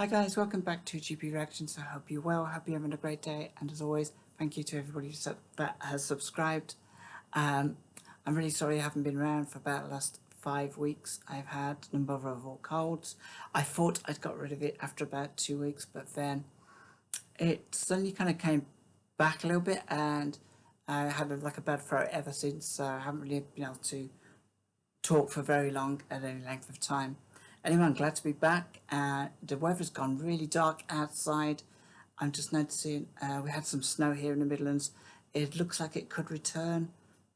Hi guys, welcome back to GP Reactions. I hope you're well, hope you're having a great day, and as always, thank you to everybody that has subscribed. I'm really sorry I haven't been around for about the last 5 weeks. I've had a number of overall colds. I thought I'd got rid of it after about 2 weeks, but then it suddenly kind of came back a little bit, and I had like a bad throat ever since, so I haven't really been able to talk for very long at any length of time. Anyway, I'm glad to be back. The weather's gone really dark outside. I'm just noticing we had some snow here in the Midlands. It looks like it could return.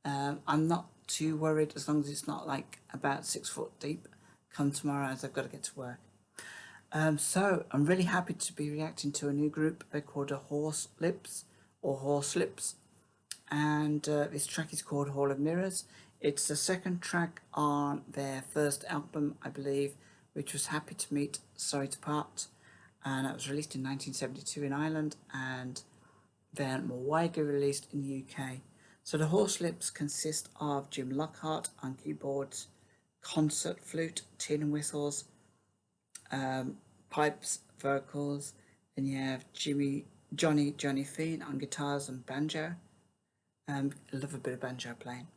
I'm not too worried as long as it's not like about 6 foot deep come tomorrow, as I've got to get to work. So I'm really happy to be reacting to a new group. They're called the Horslips or Horslips, and this track is called Hall of Mirrors. It's the second track on their first album, I believe, which was Happy to Meet, Sorry to Part, and that was released in 1972 in Ireland and then more widely released in the UK. So the Horslips consist of Jim Lockhart on keyboards, concert flute, tin and whistles, pipes, vocals, and you have Johnny Feen on guitars and banjo. I love a bit of banjo playing.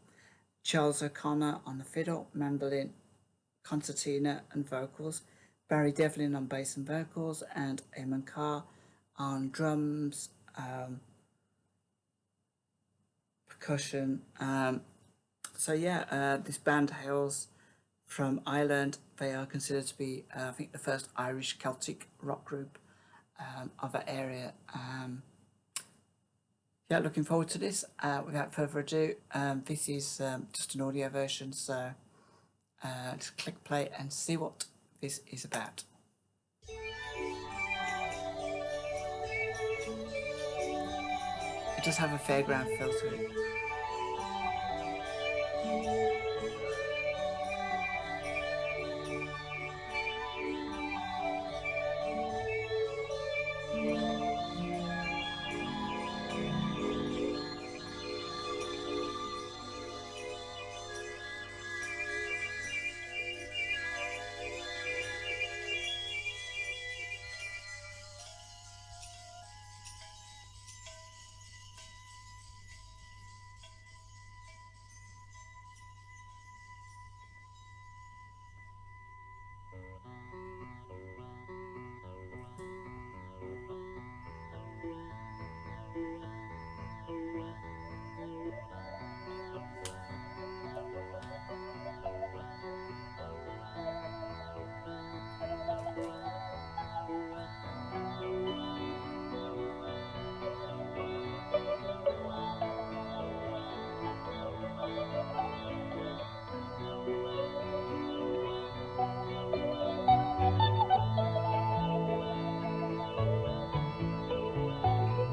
Charles O'Connor on the fiddle, mandolin, concertina and vocals, Barry Devlin on bass and vocals, and Eamon Carr on drums, percussion. This band hails from Ireland. They are considered to be, I think, the first Irish Celtic rock group of that area. Looking forward to this. Without further ado, this is just an audio version, so just click play and see what this is about. It does have a fairground feel to it.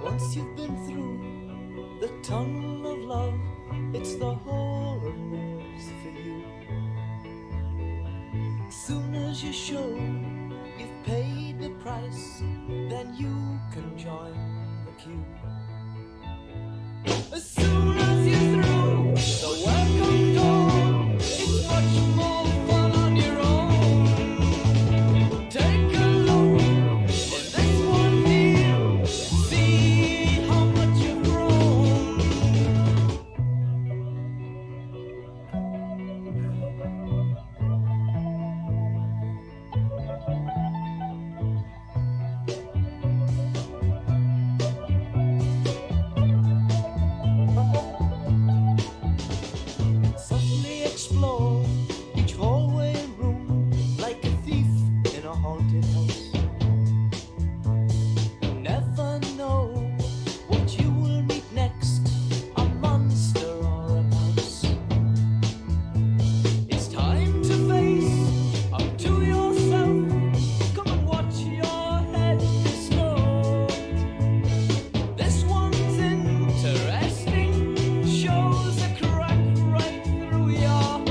Once you've been through the tunnel of love, it's the hall of mirrors for you. Soon as you show you've paid the price, then you can join the queue. As soon as you're through the welcome door, it's much more fun on your own. Take a look in this one here, see how much you've grown. Softly explore each hallway and room like a thief in a haunted house. Never know what you will meet next, a monster or a mouse. It's time to face up to yourself. Come and watch your head explode. This one's interesting, shows a crack right through your heart.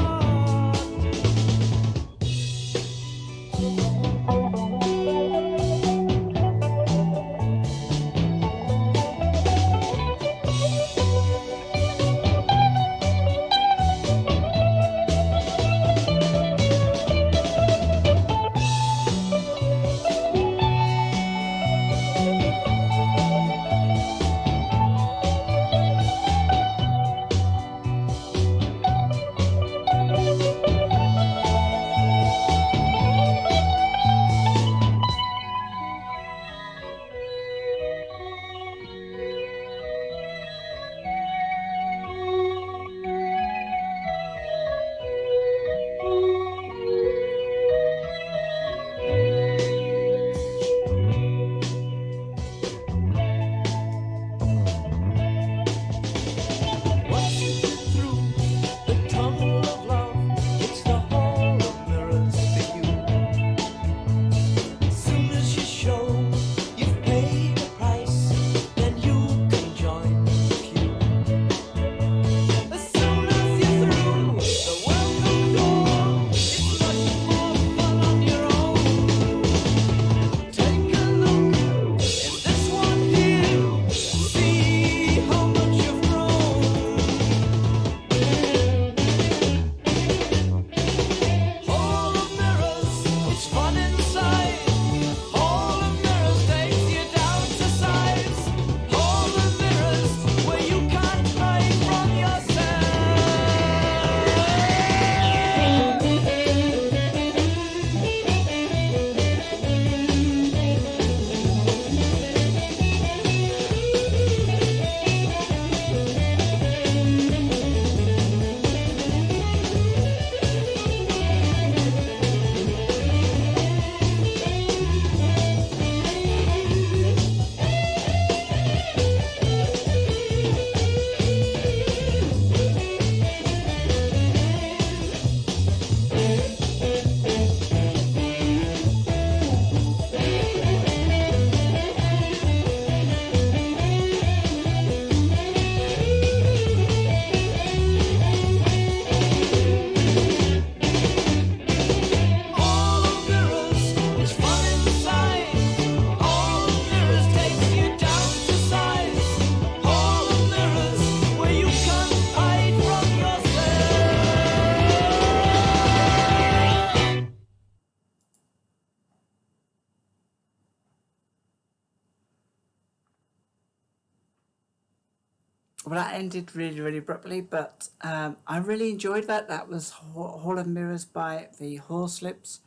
well, that ended really, really abruptly, but I really enjoyed that. That was Hall of Mirrors by the Horslips.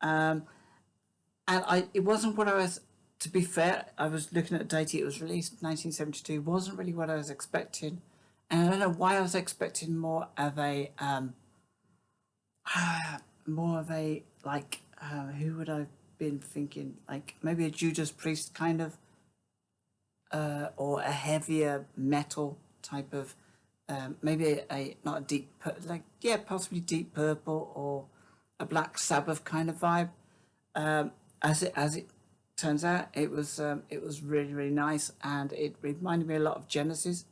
And it wasn't what I was, to be fair, I was looking at the date it was released, 1972, wasn't really what I was expecting. And I don't know why I was expecting more of a, like, who would I have been thinking? Like, maybe a Judas Priest kind of, or a heavier metal type of, maybe not a deep, like, yeah, possibly Deep Purple or a Black Sabbath kind of vibe. As it turns out, it was really, really nice, and it reminded me a lot of Genesis,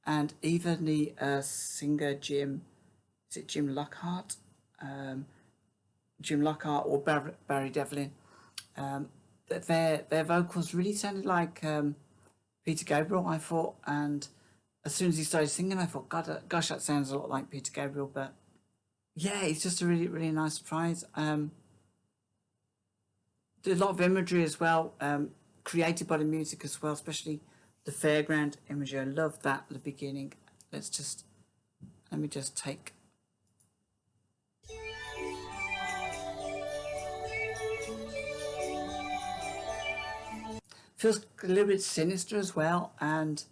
and even the singer Jim, is it Jim Lockhart, Jim Lockhart or Barry Devlin, their vocals really sounded like Peter Gabriel, I thought, and as soon as he started singing, I thought, God, gosh, that sounds a lot like Peter Gabriel, but yeah, it's just a really, really nice surprise. There's a lot of imagery as well, created by the music as well, especially the fairground imagery. I love that at the beginning. Let me just take. Feels a little bit sinister as well, and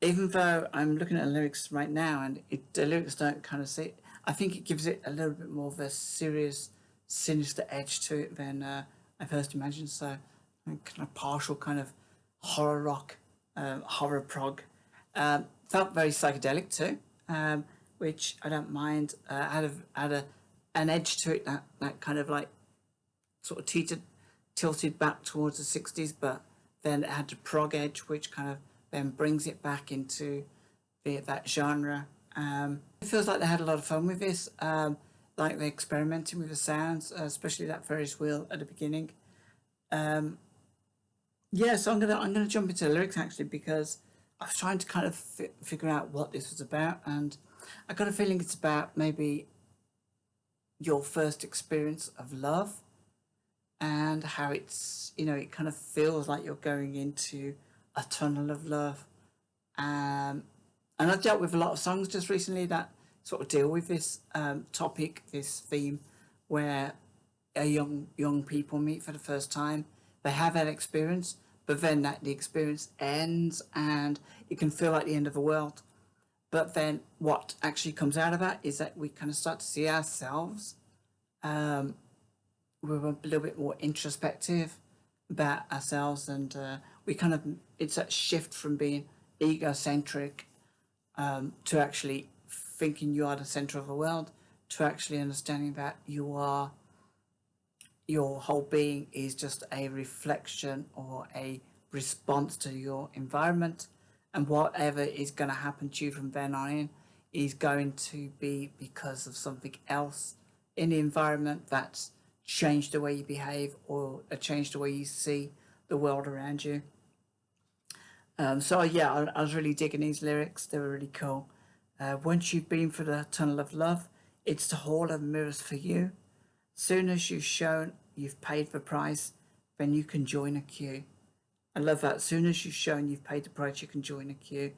even though I'm looking at the lyrics right now, and the lyrics don't kind of say, I think it gives it a little bit more of a serious, sinister edge to it than I first imagined. So, kind of partial kind of horror rock, horror prog. Felt very psychedelic too, which I don't mind. Had an edge to it that kind of like sort of tilted back towards the 60s, but then it had the prog edge, which kind of then brings it back into that genre. It feels like they had a lot of fun with this, like they're experimenting with the sounds, especially that Ferris wheel at the beginning. Yeah, so I'm gonna jump into the lyrics actually, because I was trying to kind of figure out what this was about, and I got a feeling it's about maybe your first experience of love, and how it's, it kind of feels like you're going into a tunnel of love. And I've dealt with a lot of songs just recently that sort of deal with this topic, this theme, where a young people meet for the first time. They have that experience, but then the experience ends, and it can feel like the end of the world. But then what actually comes out of that is that we kind of start to see ourselves. We're a little bit more introspective about ourselves, and we kind of, it's that shift from being egocentric, to actually thinking you are the center of the world, to actually understanding that your whole being is just a reflection or a response to your environment, and whatever is going to happen to you from then on in is going to be because of something else in the environment that's changed the way you behave, or changed the way you see the world around you. So yeah, I was really digging these lyrics. They were really cool. Once you've been through the tunnel of love, it's the hall of mirrors for you. Soon as you've shown you've paid the price, then you can join a queue. I love that. As soon as you've shown you've paid the price, you can join a queue.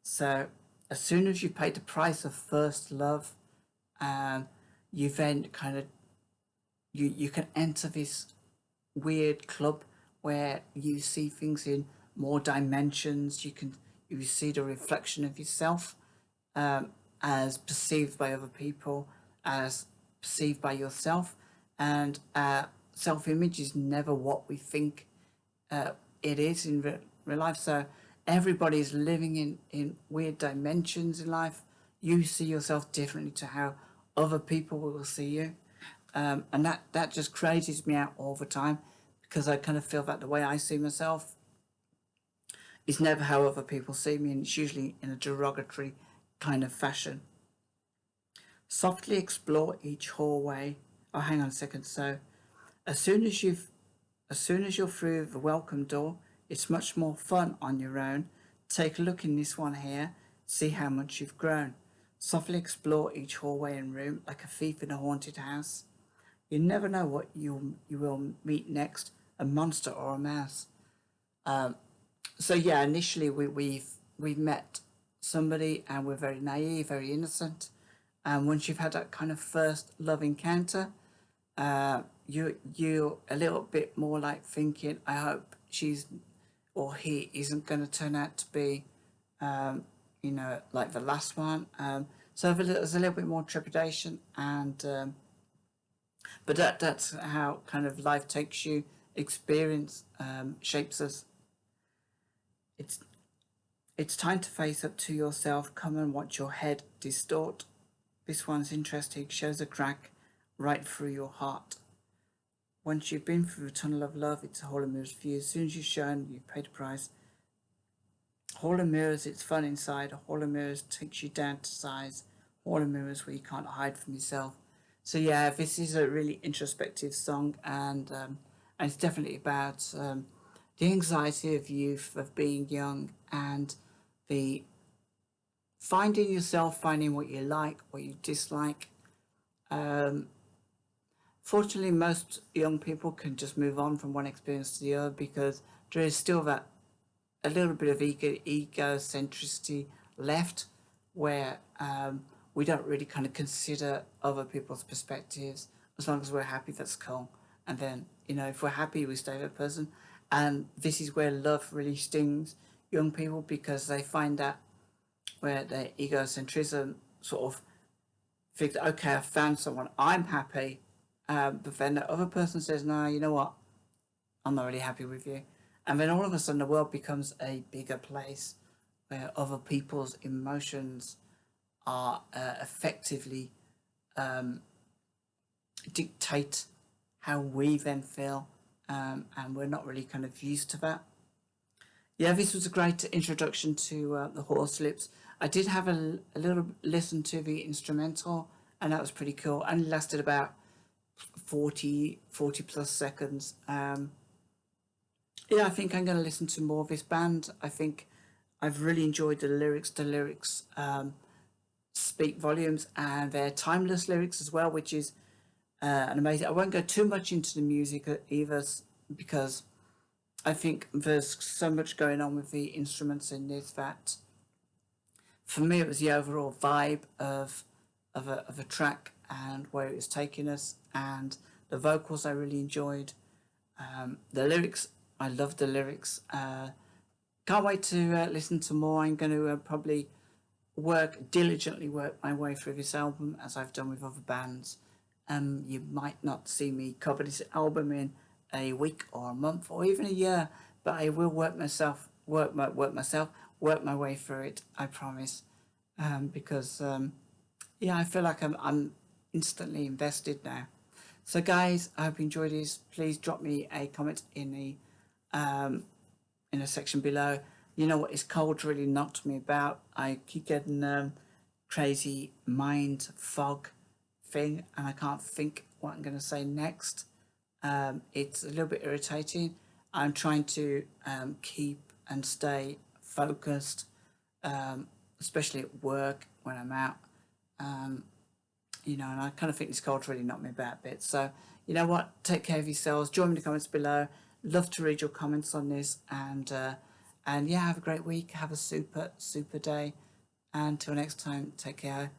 So as soon as you've paid the price of first love, you then kind of, you can enter this weird club where you see things in more dimensions. You see the reflection of yourself, as perceived by other people, as perceived by yourself, and self-image is never what we think it is in real life. So everybody's living in weird dimensions in life. You see yourself differently to how other people will see you. And that just crazes me out all the time, because I kind of feel that the way I see myself is never how other people see me, and it's usually in a derogatory kind of fashion. Softly explore each hallway. Oh, hang on a second. So as soon as you've as soon as you're through the welcome door, it's much more fun on your own. Take a look in this one here, see how much you've grown. Softly explore each hallway and room like a thief in a haunted house. You never know what you will meet next, a monster or a mouse. So yeah, initially we've met somebody and we're very naive, very innocent. And once you've had that kind of first love encounter, you're a little bit more like thinking, I hope she's or he isn't going to turn out to be, like the last one. So there's a little bit more trepidation, and but that's how kind of life takes you. Experience shapes us. It's it's time to face up to yourself. Come and watch your head distort. This one's interesting. Shows a crack right through your heart. Once you've been through the tunnel of love, it's a hall of mirrors for you. As soon as you've shown, you've paid a price. Hall of mirrors, it's fun inside. A hall of mirrors takes you down to size. Hall of mirrors where you can't hide from yourself. So yeah, this is a really introspective song, and it's definitely about the anxiety of youth, of being young, and the finding yourself, finding what you like, what you dislike. Fortunately, most young people can just move on from one experience to the other because there is still that a little bit of egocentricity left where we don't really kind of consider other people's perspectives. As long as we're happy, that's cool. And then, if we're happy, we stay with a person. And this is where love really stings young people because they find that where their egocentrism sort of thinks, okay, I've found someone, I'm happy. But then the other person says, no, you know what? I'm not really happy with you. And then all of a sudden the world becomes a bigger place where other people's emotions are effectively dictate how we then feel. And we're not really kind of used to that. Yeah, this was a great introduction to the Horslips. I did have a little listen to the instrumental, and that was pretty cool. And it lasted about 40 plus seconds. Yeah, I think I'm going to listen to more of this band. I think I've really enjoyed the lyrics. The lyrics speak volumes, and they're timeless lyrics as well, which is an amazing. I won't go too much into the music either because I think there's so much going on with the instruments in this that for me it was the overall vibe of a track and where it was taking us, and the vocals I really enjoyed. The lyrics, I love the lyrics. Can't wait to listen to more. I'm going to probably diligently work my way through this album as I've done with other bands. You might not see me cover this album in a week or a month or even a year, but I will work my way through it. I promise, because yeah, I feel like I'm instantly invested now. So guys, I hope you enjoyed this. Please drop me a comment in a section below. You know what? It's cold really knocked me about. I keep getting crazy mind fog thing, and I can't think what I'm going to say next. It's a little bit irritating. I'm trying to keep and stay focused, especially at work when I'm out. And I kind of think this cold really knocked me about a bit. So, you know what? Take care of yourselves. Join me in the comments below. Love to read your comments on this, and yeah, have a great week. Have a super day. And until next time, take care.